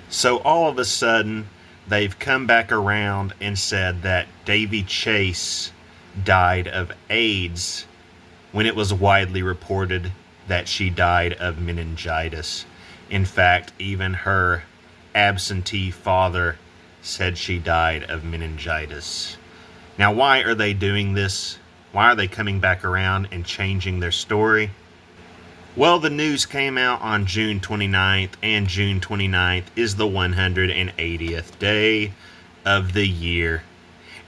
So all of a sudden, they've come back around and said that Daveigh Chase died of AIDS when it was widely reported that she died of meningitis. In fact, even her absentee father said she died of meningitis. Now, why are they doing this? Why are they coming back around and changing their story? Well, the news came out on June 29th, and June 29th is the 180th day of the year.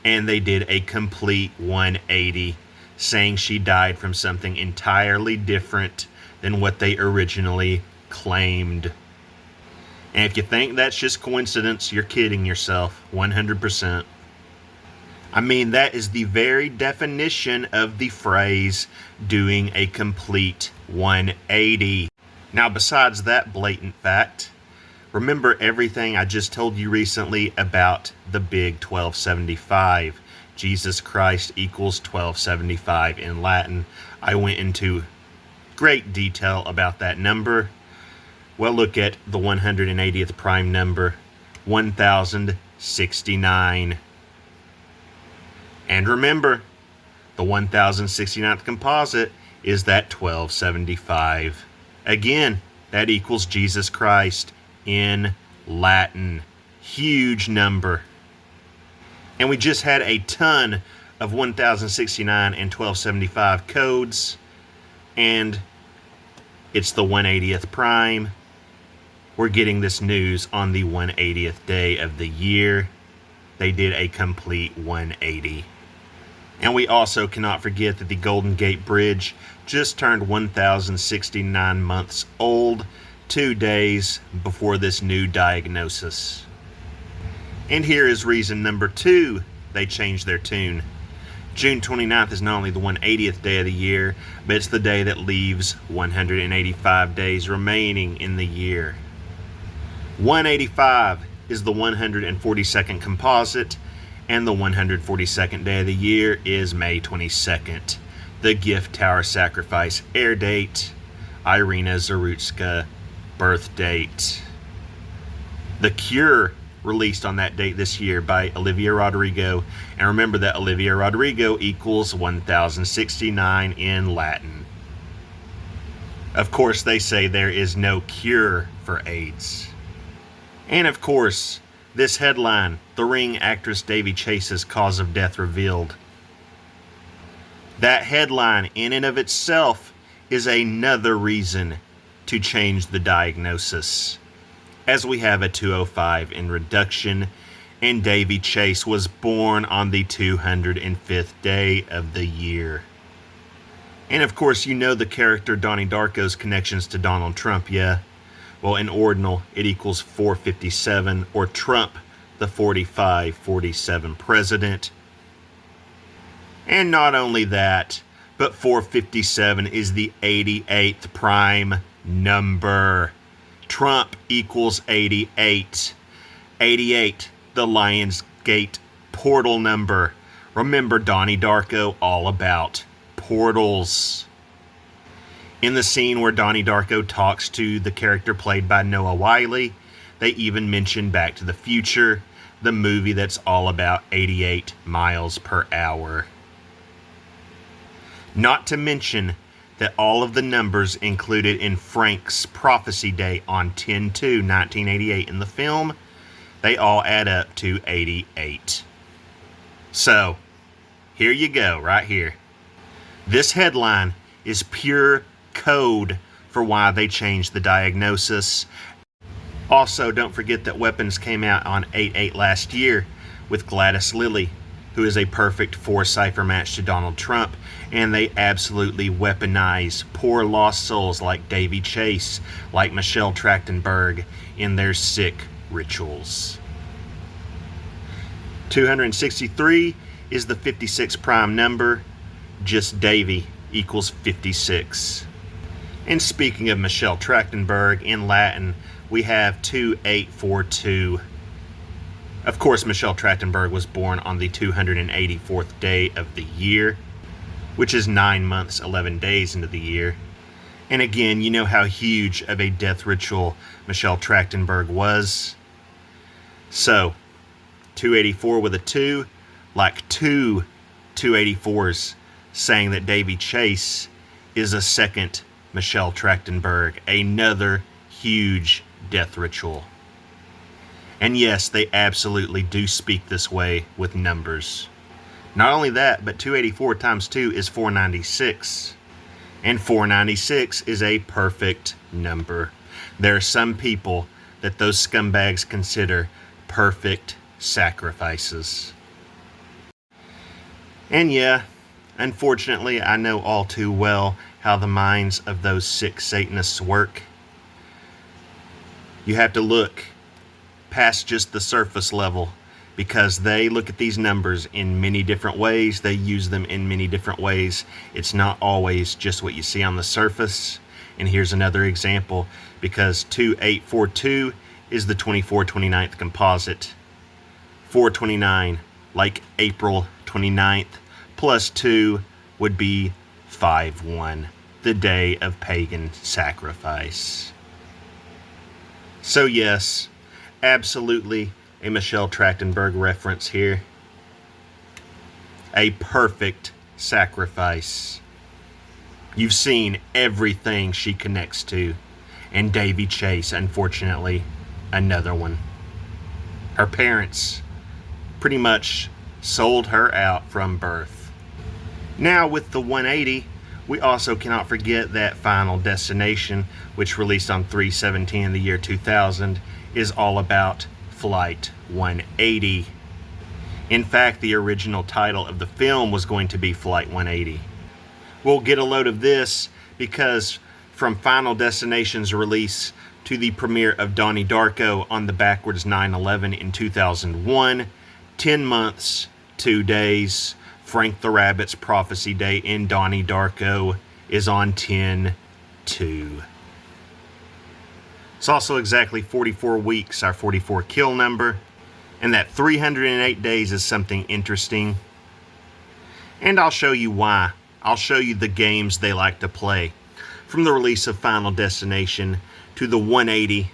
And they did a complete 180, saying she died from something entirely different than what they originally claimed. And if you think that's just coincidence, you're kidding yourself 100%. I mean, that is the very definition of the phrase doing a complete 180. Now, besides that blatant fact, remember everything I just told you recently about the big 1275. Jesus Christ equals 1275 in Latin. I went into great detail about that number. Well, look at the 180th prime number, 1069. And remember, the 1069th composite is that 1275. Again, that equals Jesus Christ in Latin. Huge number. And we just had a ton of 1069 and 1275 codes, and it's the 180th prime. We're getting this news on the 180th day of the year. They did a complete 180. And we also cannot forget that the Golden Gate Bridge just turned 1,069 months old, 2 days before this new diagnosis. And here is reason number 2 they changed their tune. June 29th is not only the 180th day of the year, but it's the day that leaves 185 days remaining in the year. 185 is the 142nd composite, and the 142nd day of the year is May 22nd, the Gift Tower Sacrifice air date, Irina Zarutska birth date. The Cure released on that date this year by Olivia Rodrigo, and remember that Olivia Rodrigo equals 1069 in Latin. Of course, they say there is no cure for AIDS. And of course, this headline, The Ring actress Daveigh Chase's cause of death revealed. That headline in and of itself is another reason to change the diagnosis, as we have a 205 in reduction, and Daveigh Chase was born on the 205th day of the year. And of course, you know the character Donnie Darko's connections to Donald Trump, yeah? Well, in ordinal, it equals 457, or Trump, the 47 president. And not only that, but 457 is the 88th prime number. Trump equals 88. 88, the Lionsgate portal number. Remember Donnie Darko, all about portals. In the scene where Donnie Darko talks to the character played by Noah Wyle, they even mention Back to the Future, the movie that's all about 88 miles per hour. Not to mention that all of the numbers included in Frank's prophecy date on 10/2/1988 in the film, they all add up to 88. So, here you go, right here. This headline is pure code for why they changed the diagnosis. Also, don't forget that Weapons came out on 8/8 last year with Gladys Lilly, who is a perfect 4-cipher match to Donald Trump, and they absolutely weaponize poor lost souls like Daveigh Chase, like Michelle Trachtenberg, in their sick rituals. 263 is the 56 prime number, just Daveigh equals 56. And speaking of Michelle Trachtenberg, in Latin, we have 2842. Of course, Michelle Trachtenberg was born on the 284th day of the year, which is 9 months, 11 days into the year. And again, you know how huge of a death ritual Michelle Trachtenberg was. So, 284 with a 2, like two 284s, saying that Daveigh Chase is a second Michelle Trachtenberg, another huge death ritual. And yes, they absolutely do speak this way with numbers. Not only that, but 284 times 2 is 496. And 496 is a perfect number. There are some people that those scumbags consider perfect sacrifices. And yeah, unfortunately, I know all too well how the minds of those sick Satanists work. You have to look past just the surface level, because they look at these numbers in many different ways. They use them in many different ways. It's not always just what you see on the surface. And here's another example, because 2842 is the 24/29th composite. 429, like April 29th, plus 2 would be 5/1, the day of pagan sacrifice. So yes, absolutely a Michelle Trachtenberg reference here. A perfect sacrifice. You've seen everything she connects to. And Daveigh Chase, unfortunately, another one. Her parents pretty much sold her out from birth. Now with the 180, we also cannot forget that Final Destination, which released on 3/17 in the year 2000, is all about Flight 180. In fact, the original title of the film was going to be Flight 180. We'll get a load of this, because from Final Destination's release to the premiere of Donnie Darko on the backwards 9/11 in 2001, 10 months, 2 days, Frank the Rabbit's prophecy date in Donnie Darko is on 10/2. It's also exactly 44 weeks, our 44 kill number, and that 308 days is something interesting. And I'll show you why. I'll show you the games they like to play. From the release of Final Destination to the 180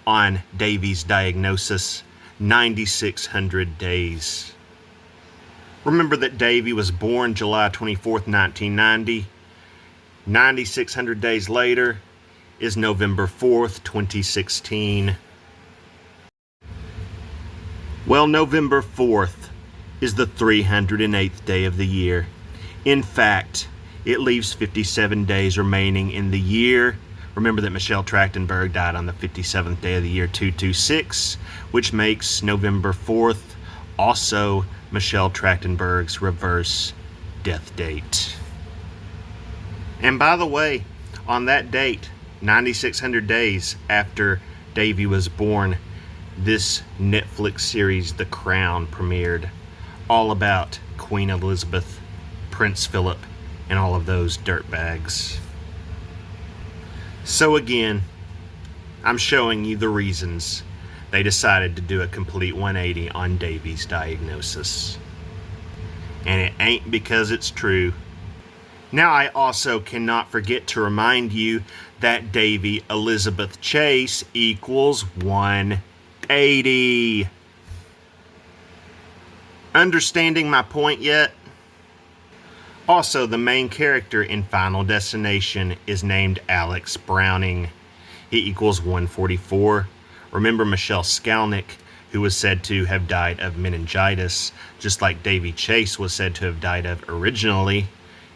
on Daveigh's diagnosis, 9,600 days. Remember that Daveigh was born July 24th, 1990. 9,600 days later is November 4th, 2016. Well, November 4th is the 308th day of the year. In fact, it leaves 57 days remaining in the year. Remember that Michelle Trachtenberg died on the 57th day of the year 226, which makes November 4th also Michelle Trachtenberg's reverse death date. And by the way, on that date, 9,600 days after Daveigh was born, this Netflix series, The Crown, premiered, all about Queen Elizabeth, Prince Philip, and all of those dirtbags. So again, I'm showing you the reasons they decided to do a complete 180 on Daveigh's diagnosis. And it ain't because it's true. Now, I also cannot forget to remind you that Daveigh Elizabeth Chase equals 180. Understanding my point yet? Also, the main character in Final Destination is named Alex Browning. He equals 144. Remember Michelle Skalnick, who was said to have died of meningitis, just like Daveigh Chase was said to have died of originally,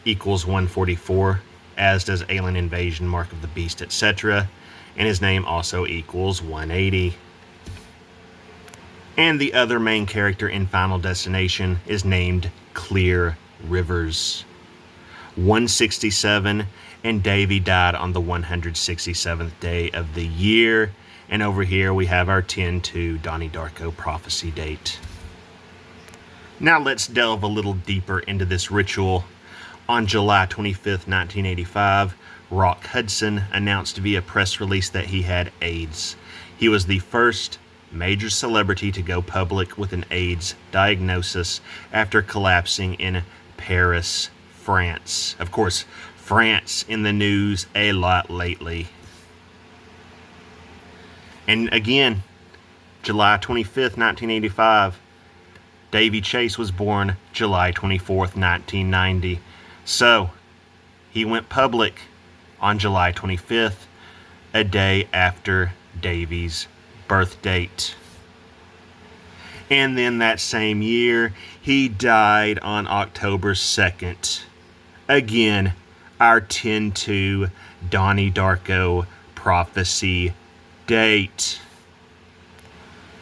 equals 144, as does Alien Invasion, Mark of the Beast, etc. And his name also equals 180. And the other main character in Final Destination is named Clear Rivers. 167, and Daveigh died on the 167th day of the year. And over here we have our 10/2 Donnie Darko prophecy date. Now let's delve a little deeper into this ritual. On July 25th, 1985, Rock Hudson announced via press release that he had AIDS. He was the first major celebrity to go public with an AIDS diagnosis after collapsing in Paris, France. Of course, France in the news a lot lately. And again, July 25th, 1985. Daveigh Chase was born July 24th, 1990. So, he went public on July 25th, a day after Daveigh's birth date. And then that same year, he died on October 2nd. Again, our 10-2 Donnie Darko prophecy date.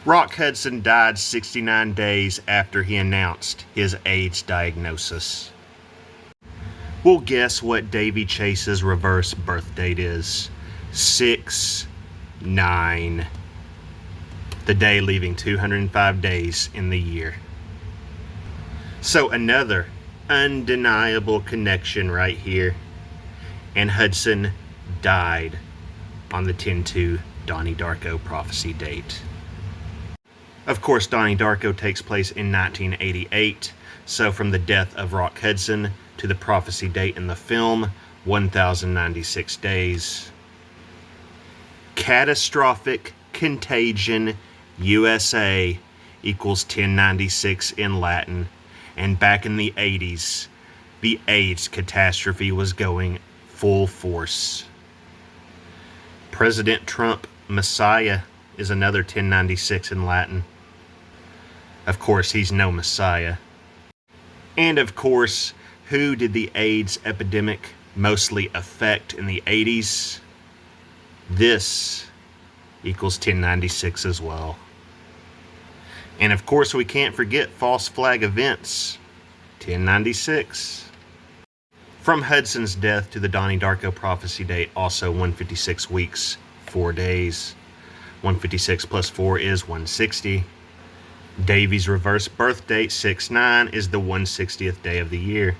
Rock Hudson died 69 days after he announced his AIDS diagnosis. Well, guess what Daveigh Chase's reverse birth date is? 6/9. The day leaving 205 days in the year. So another undeniable connection right here. And Hudson died on the 10-2 Donnie Darko prophecy date. Of course, Donnie Darko takes place in 1988, so from the death of Rock Hudson to the prophecy date in the film, 1,096 days. Catastrophic contagion USA equals 1096 in Latin, and back in the 80s, the AIDS catastrophe was going full force. President Trump, Messiah, is another 1096 in Latin. Of course, he's no Messiah. And of course, who did the AIDS epidemic mostly affect in the 80s? This equals 1096 as well. And of course, we can't forget false flag events, 1096. From Hudson's death to the Donnie Darko prophecy date, also 156 weeks, 4 days. 156 plus 4 is 160. Daveigh's reverse birth date, 6/9, is the 160th day of the year.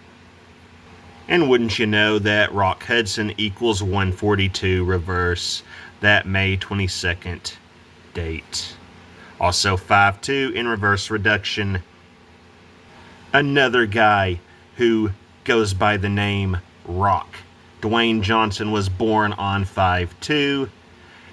And wouldn't you know that Rock Hudson equals 142 reverse, that May 22nd date. Also 5/2 in reverse reduction. Another guy who goes by the name Rock. Dwayne Johnson was born on 5/2,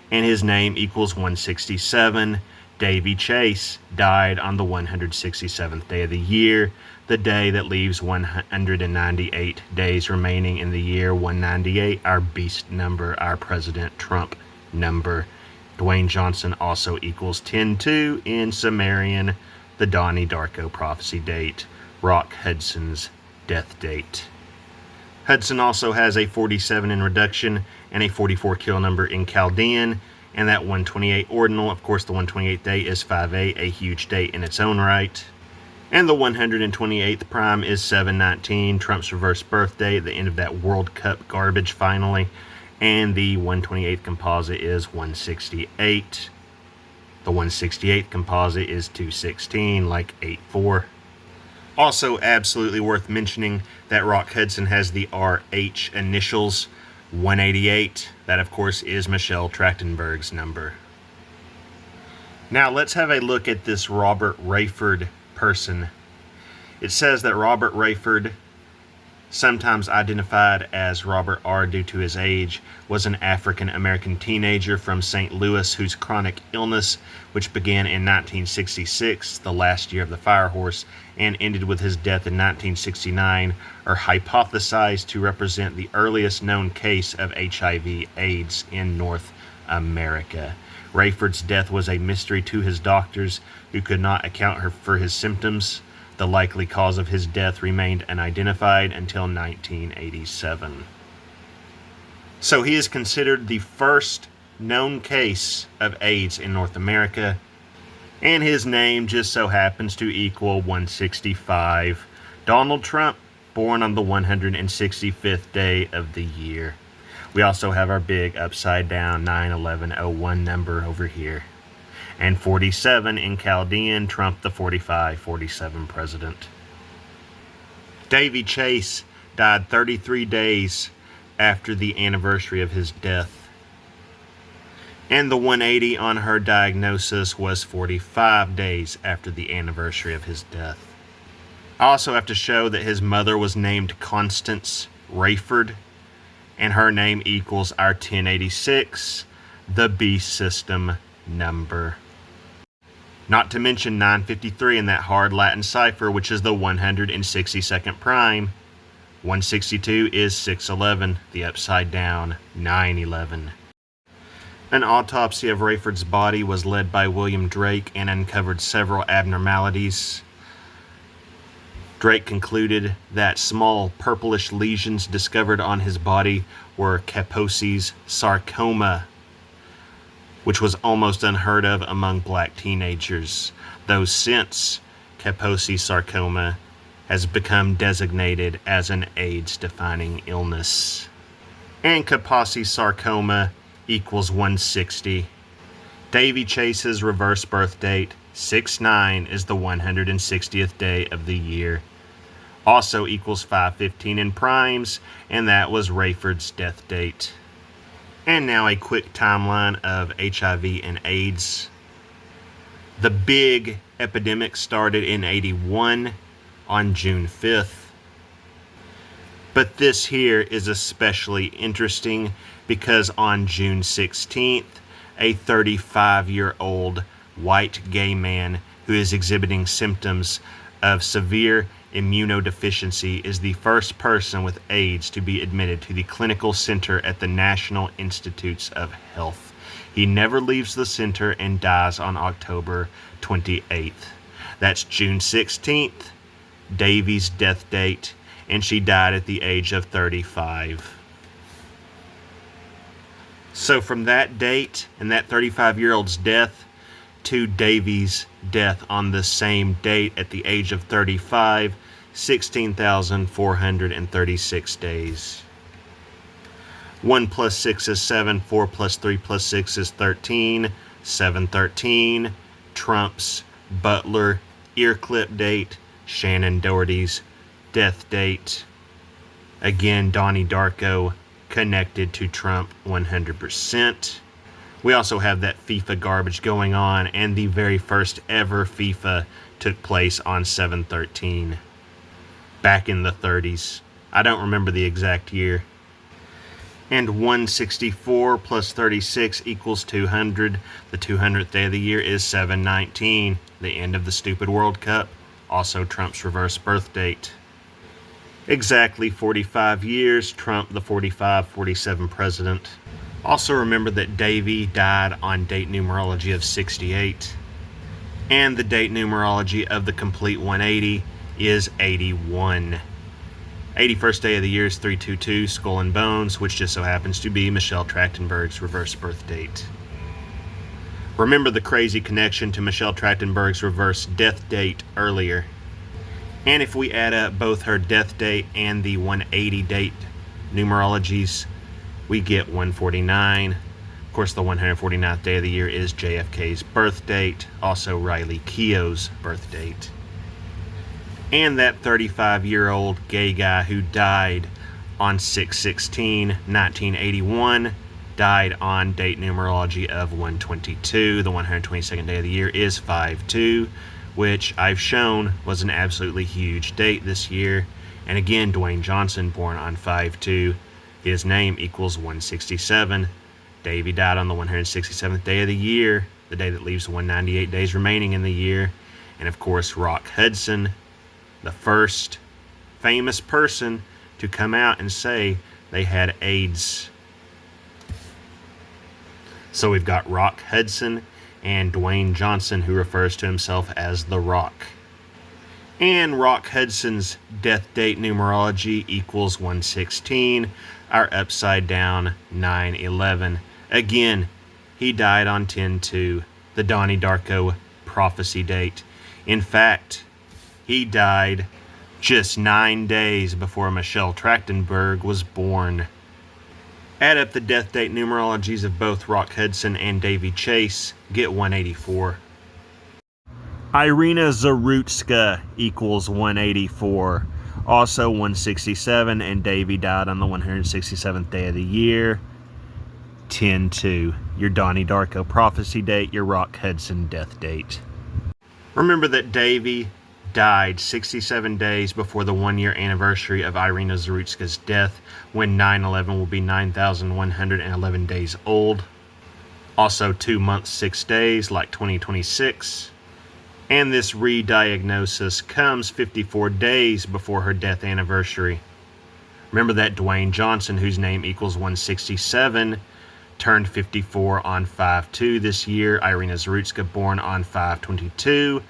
and his name equals 167. Daveigh Chase died on the 167th day of the year, the day that leaves 198 days remaining in the year 198, our beast number, our President Trump number. Dwayne Johnson also equals 10-2 in Sumerian, the Donnie Darko prophecy date, Rock Hudson's death date. Hudson also has a 47 in reduction and a 44 kill number in Chaldean, and that 128 ordinal. Of course, the 128th day is 5/8, a huge date in its own right. And the 128th prime is 7/19, Trump's reverse birthday, the end of that World Cup garbage finally. And the 128th composite is 168. The 168th composite is 216, like 8/4. Also, absolutely worth mentioning that Rock Hudson has the RH initials, 188. That, of course, is Michelle Trachtenberg's number. Now, let's have a look at this Robert Rayford person. It says that Robert Rayford, sometimes identified as Robert R. due to his age, was an African-American teenager from St. Louis whose chronic illness, which began in 1966, the last year of the Fire Horse, and ended with his death in 1969, are hypothesized to represent the earliest known case of HIV/AIDS in North America. Rayford's death was a mystery to his doctors, who could not account for his symptoms. The likely cause of his death remained unidentified until 1987. So he is considered the first known case of AIDS in North America, and his name just so happens to equal 165. Donald Trump, born on the 165th day of the year. We also have our big upside down 9/11/01 number over here. And 47 in Chaldean, Trump the 45-47 president. Daveigh Chase died 33 days after the anniversary of his death. And the 180 on her diagnosis was 45 days after the anniversary of his death. I also have to show that his mother was named Constance Rayford, and her name equals our 1086, the B system number. Not to mention 953 in that hard Latin cipher, which is the 162nd prime. 162 is 611, the upside down 911. An autopsy of Rayford's body was led by William Drake and uncovered several abnormalities. Drake concluded that small purplish lesions discovered on his body were Kaposi's sarcoma, which was almost unheard of among black teenagers, though since Kaposi's sarcoma has become designated as an AIDS-defining illness. And Kaposi's sarcoma equals 160. Daveigh Chase's reverse birth date, 6/9, is the 160th day of the year. Also equals 515 in primes, and that was Rayford's death date. And now a quick timeline of HIV and AIDS. The big epidemic started in 81 on June 5th. But this here is especially interesting because on June 16th, a 35-year-old white gay man who is exhibiting symptoms of severe immunodeficiency is the first person with AIDS to be admitted to the clinical center at the National Institutes of Health. He never leaves the center and dies on October 28th. That's June 16th, Daveigh's death date, and she died at the age of 35. So from that date and that 35-year-old's death to Daveigh's death on the same date at the age of 35, 16,436 days. 1 plus 6 is 7, 4 plus 3 plus 6 is 13, 713, Trump's Butler ear clip date, Shannon Doherty's death date. Again, Donnie Darko connected to Trump 100%. We also have that FIFA garbage going on, and the very first ever FIFA took place on 7/13, back in the 30s. I don't remember the exact year. And 164 plus 36 equals 200. The 200th day of the year is 7/19, the end of the stupid World Cup, also Trump's reverse birth date. Exactly 45 years, Trump the 45-47 president. Also remember that Daveigh died on date numerology of 68. And the date numerology of the complete 180 is 81. 81st day of the year is 322, Skull and Bones, which just so happens to be Michelle Trachtenberg's reverse birth date. Remember the crazy connection to Michelle Trachtenberg's reverse death date earlier. And if we add up both her death date and the 180 date numerologies, we get 149. Of course, the 149th day of the year is JFK's birth date, also Riley Keough's birth date. And that 35-year-old gay guy who died on 6/16/1981 died on date numerology of 122. The 122nd day of the year is 5/2, which I've shown was an absolutely huge date this year. And again, Dwayne Johnson, born on 5/2, his name equals 167. Daveigh died on the 167th day of the year, the day that leaves 198 days remaining in the year. And of course, Rock Hudson, the first famous person to come out and say they had AIDS. So we've got Rock Hudson and Dwayne Johnson, who refers to himself as The Rock. And Rock Hudson's death date numerology equals 116, our upside down 911. Again, he died on 10/2, the Donnie Darko prophecy date. In fact, he died just 9 days before Michelle Trachtenberg was born. Add up the death date numerologies of both Rock Hudson and Daveigh Chase, get 184. Irina Zarutska equals 184. Also 167, and Daveigh died on the 167th day of the year. 10/2, your Donnie Darko prophecy date, your Rock Hudson death date. Remember that Daveigh died 67 days before the 1-year anniversary of Irina Zarutska's death, when 9/11 will be 9,111 days old. Also 2 months, 6 days, like 2026. And this re-diagnosis comes 54 days before her death anniversary. Remember that Dwayne Johnson, whose name equals 167, turned 54 on 5/2 this year. Irina Zarutska, born on 5/22.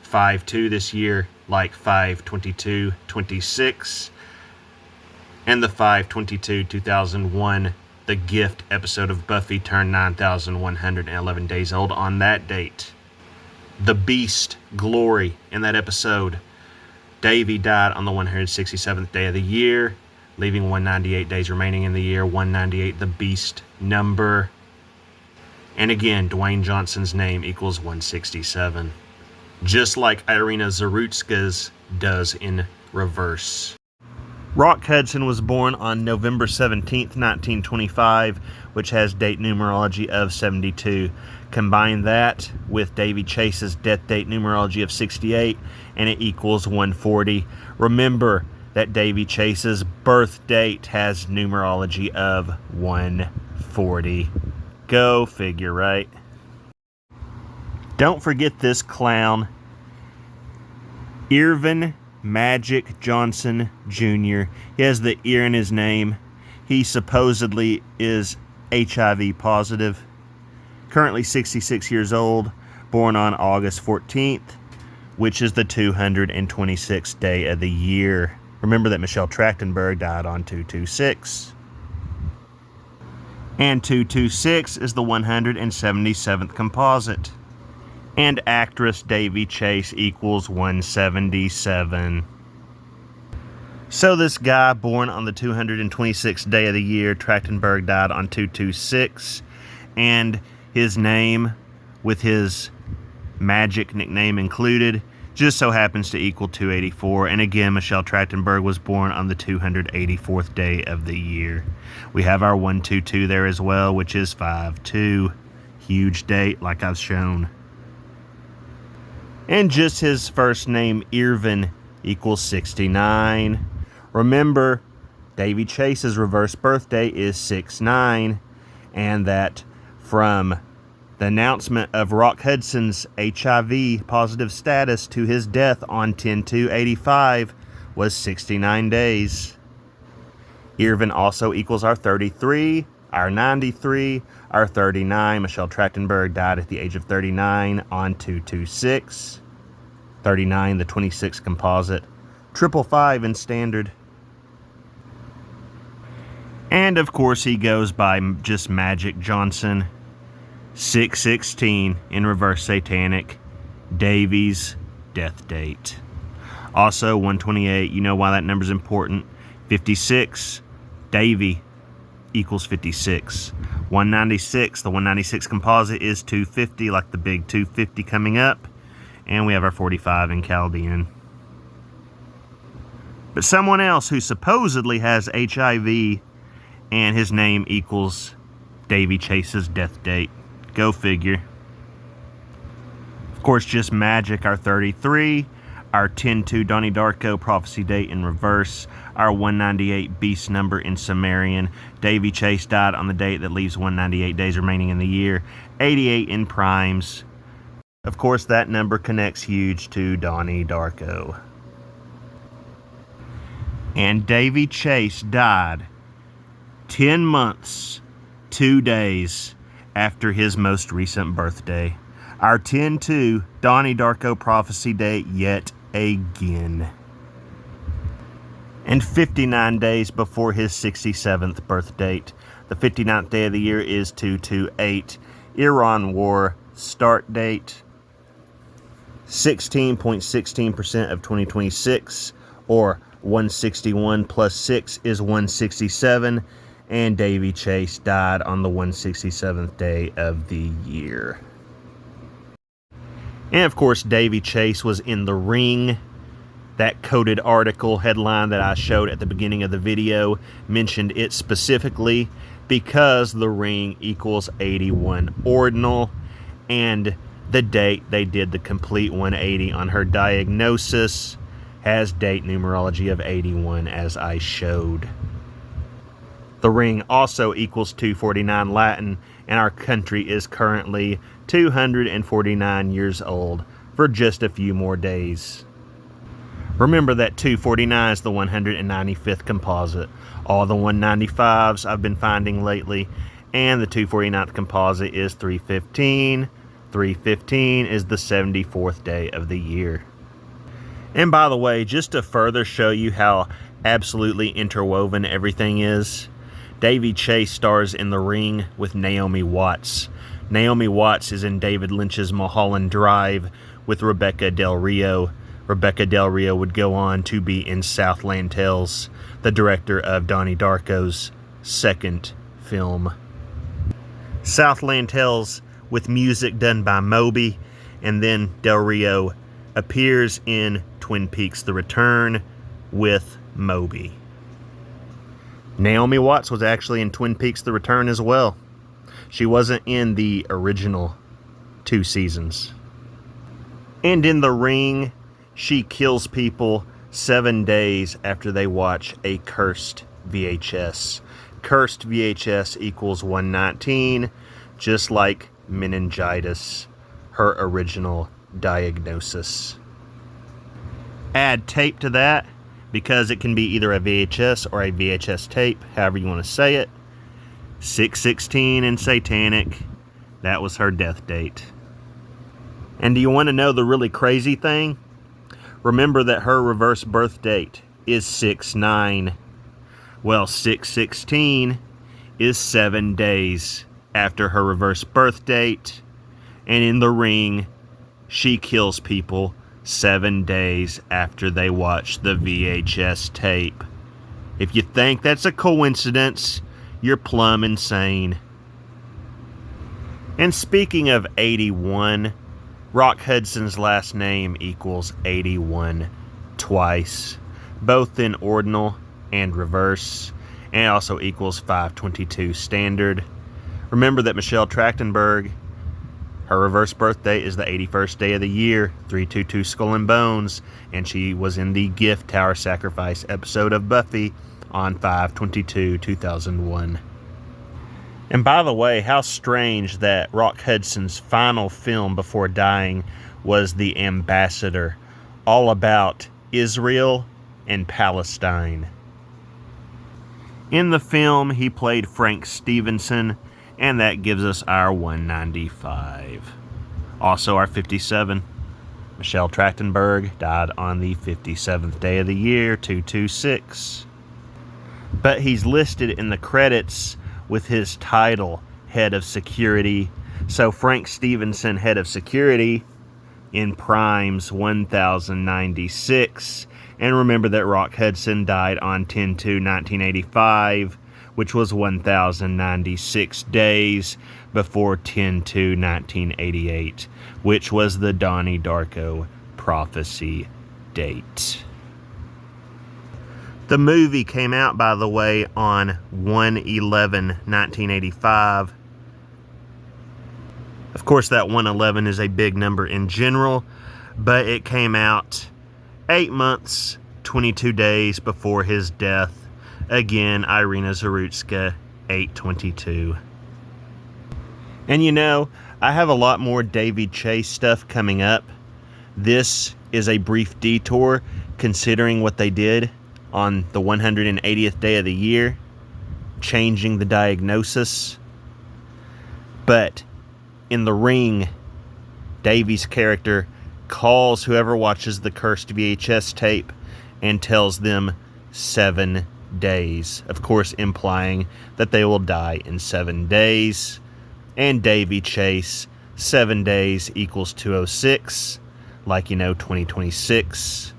5/2 this year, like 5/22/26. And the 5/22/2001, The Gift episode of Buffy, turned 9,111 days old on that date. The Beast, Glory, in that episode, Daveigh died on the 167th day of the year, leaving 198 days remaining in the year. 198, the Beast number. And again, Dwayne Johnson's name equals 167. Just like Irina Zarutska's does in reverse. Rock Hudson was born on November 17th, 1925, which has date numerology of 72. Combine that with Daveigh Chase's death date numerology of 68, and it equals 140. Remember that Daveigh Chase's birth date has numerology of 140. Go figure, right? Don't forget this clown, Irvin Magic Johnson Jr. He has the ear in his name. He supposedly is HIV positive. Currently 66 years old, born on August 14th, which is the 226th day of the year. Remember that Michelle Trachtenberg died on 2/26. And 2/26 is the 177th composite. And actress Daveigh Chase equals 177. So this guy, born on the 226th day of the year, Trachtenberg died on 2/26, and his name, with his magic nickname included, just so happens to equal 284. And again, Michelle Trachtenberg was born on the 284th day of the year. We have our 122 there as well, which is 5/2. Huge date, like I've shown. And just his first name, Irvin, equals 69. Remember, Daveigh Chase's reverse birthday is 6/9, and that from the announcement of Rock Hudson's HIV positive status to his death on 10/2/85 was 69 days. Irvin also equals our 33, our 93, our 39. Michelle Trachtenberg died at the age of 39 on 2/26. 39, the 26th composite. 555 in standard. And of course he goes by just Magic Johnson. 6/16 in reverse satanic. Daveigh's death date. Also 128, you know why that number's important. 56, Daveigh equals 56. 196, the 196 composite is 250, like the big 250 coming up. And we have our 45 in Chaldean. But someone else who supposedly has HIV, and his name equals Daveigh Chase's death date. Go figure. Of course, just magic, our 33, our 10/2 Donnie Darko prophecy date in reverse, our 198 beast number in Sumerian. Daveigh Chase died on the date that leaves 198 days remaining in the year. 88 in primes. Of course, that number connects huge to Donnie Darko. And Daveigh Chase died 10 months, 2 days after his most recent birthday. Our 10/2 Donnie Darko prophecy date yet again. And 59 days before his 67th birth date. The 59th day of the year is 2/28. Iran War start date. 16.16% of 2026, or 161 plus 6 is 167, and Daveigh Chase died on the 167th day of the year. And of course, Daveigh Chase was in the ring. That coded article headline that I showed at the beginning of the video mentioned it specifically because the ring equals 81 ordinal, and the date they did the complete 180 on her diagnosis has date numerology of 81, as I showed. The ring also equals 249 Latin, and our country is currently 249 years old. for just a few more days. Remember that 249 is the 195th composite. All the 195s I've been finding lately, and the 249th composite is 315. 315 is the 74th day of the year. And by the way, just to further show you how absolutely interwoven everything is, Daveigh Chase stars in The Ring with Naomi Watts. Naomi Watts is in David Lynch's Mulholland Drive with Rebecca Del Rio. Rebecca Del Rio would go on to be in Southland Tales, the director of Donnie Darko's second film. Southland Tales with music done by Moby, and then Del Rio appears in Twin Peaks: The Return with Moby. Naomi Watts was actually in Twin Peaks: The Return as well. She wasn't in the original 2 seasons. And in The Ring, she kills people 7 days after they watch a cursed VHS. Cursed VHS equals 119, just like meningitis, her original diagnosis. Add tape to that, because it can be either a VHS or a VHS tape, however you want to say it. 616 and Satanic, that was her death date. And do you want to know the really crazy thing? Remember that her reverse birth date is 6/9. Well, 6/16 is 7 days after her reverse birth date. And in The Ring, she kills people 7 days after they watch the VHS tape. If you think that's a coincidence, you're plumb insane. And speaking of 81, Rock Hudson's last name equals 81 twice, both in ordinal and reverse, and it also equals 522 standard. Remember that Michelle Trachtenberg, her reverse birthday is the 81st day of the year, 322 Skull and Bones, and she was in the Gift Tower Sacrifice episode of Buffy on 5/22/2001. And by the way, how strange that Rock Hudson's final film before dying was The Ambassador, all about Israel and Palestine. In the film, he played Frank Stevenson, and that gives us our 195. Also our 57. Michelle Trachtenberg died on the 57th day of the year, 226. But he's listed in the credits with his title, Head of Security. So Frank Stevenson, Head of Security, in Prime's 1096. And remember that Rock Hudson died on 10/2/1985, which was 1096 days before 10/2/1988, which was the Donnie Darko prophecy date. The movie came out, by the way, on 1/11/1985. Of course, that 111 is a big number in general, but it came out 8 months, 22 days before his death. Again, Irina Zarutska, 8/22. And you know, I have a lot more Daveigh Chase stuff coming up. This is a brief detour considering what they did on the 180th day of the year, changing the diagnosis. But in The Ring, Davey's character calls whoever watches the cursed VHS tape and tells them 7 days. Of course, implying that they will die in 7 days. And Daveigh Chase, 7 days equals 206, like you know, 2026.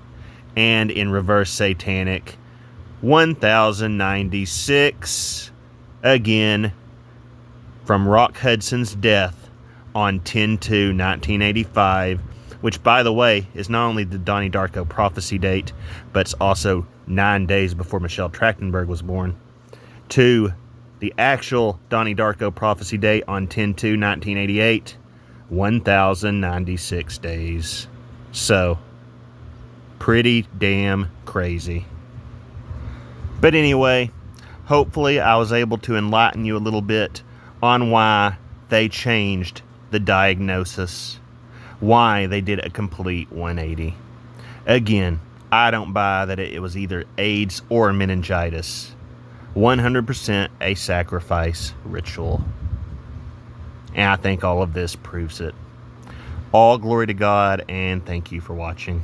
And in reverse Satanic, 1096, again, from Rock Hudson's death on 10/2/1985, which, by the way, is not only the Donnie Darko prophecy date, but it's also 9 days before Michelle Trachtenberg was born, to the actual Donnie Darko prophecy date on 10/2/1988, 1096 days. So, pretty damn crazy. But anyway, hopefully I was able to enlighten you a little bit on why they changed the diagnosis. why they did a complete 180. Again, I don't buy that it was either AIDS or meningitis. 100% a sacrifice ritual. And I think all of this proves it. All glory to God, and thank you for watching.